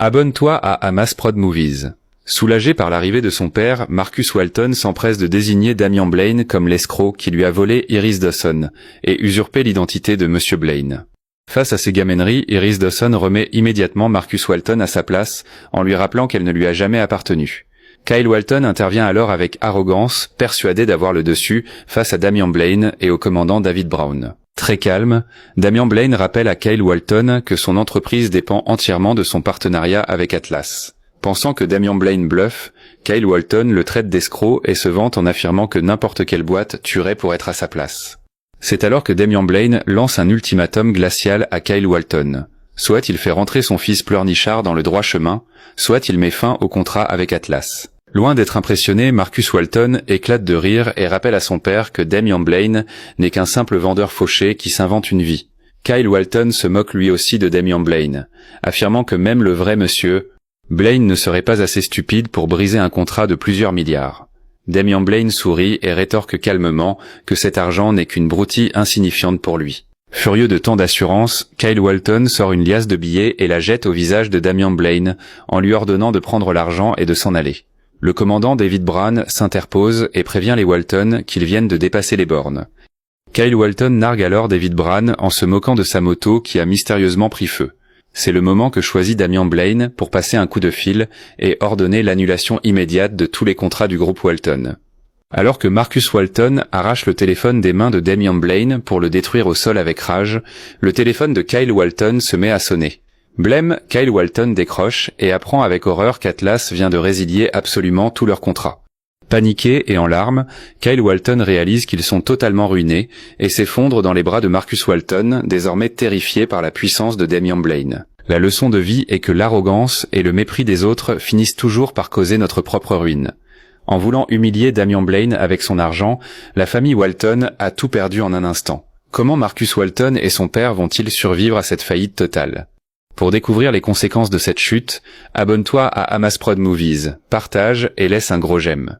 Abonne-toi à Hamas Prod Movies. Soulagé par l'arrivée de son père, Marcus Walton s'empresse de désigner Damian Blaine comme l'escroc qui lui a volé Iris Dawson et usurpé l'identité de Monsieur Blaine. Face à ces gamèneries, Iris Dawson remet immédiatement Marcus Walton à sa place en lui rappelant qu'elle ne lui a jamais appartenu. Kyle Walton intervient alors avec arrogance, persuadé d'avoir le dessus face à Damian Blaine et au commandant David Brown. Très calme, Damian Blaine rappelle à Kyle Walton que son entreprise dépend entièrement de son partenariat avec Atlas. Pensant que Damian Blaine bluffe, Kyle Walton le traite d'escroc et se vante en affirmant que n'importe quelle boîte tuerait pour être à sa place. C'est alors que Damian Blaine lance un ultimatum glacial à Kyle Walton. Soit il fait rentrer son fils pleurnichard dans le droit chemin, soit il met fin au contrat avec Atlas. Loin d'être impressionné, Marcus Walton éclate de rire et rappelle à son père que Damian Blaine n'est qu'un simple vendeur fauché qui s'invente une vie. Kyle Walton se moque lui aussi de Damian Blaine, affirmant que même le vrai monsieur Blaine ne serait pas assez stupide pour briser un contrat de plusieurs milliards. Damian Blaine sourit et rétorque calmement que cet argent n'est qu'une broutille insignifiante pour lui. Furieux de tant d'assurance, Kyle Walton sort une liasse de billets et la jette au visage de Damian Blaine en lui ordonnant de prendre l'argent et de s'en aller. Le commandant David Brown s'interpose et prévient les Walton qu'ils viennent de dépasser les bornes. Kyle Walton nargue alors David Brown en se moquant de sa moto qui a mystérieusement pris feu. C'est le moment que choisit Damian Blaine pour passer un coup de fil et ordonner l'annulation immédiate de tous les contrats du groupe Walton. Alors que Marcus Walton arrache le téléphone des mains de Damian Blaine pour le détruire au sol avec rage, le téléphone de Kyle Walton se met à sonner. Blême, Kyle Walton décroche et apprend avec horreur qu'Atlas vient de résilier absolument tous leurs contrats. Paniqué et en larmes, Kyle Walton réalise qu'ils sont totalement ruinés et s'effondre dans les bras de Marcus Walton, désormais terrifié par la puissance de Damian Blaine. La leçon de vie est que l'arrogance et le mépris des autres finissent toujours par causer notre propre ruine. En voulant humilier Damian Blaine avec son argent, la famille Walton a tout perdu en un instant. Comment Marcus Walton et son père vont-ils survivre à cette faillite totale ? Pour découvrir les conséquences de cette chute, abonne-toi à Hamas Prod Movies, partage et laisse un gros j'aime.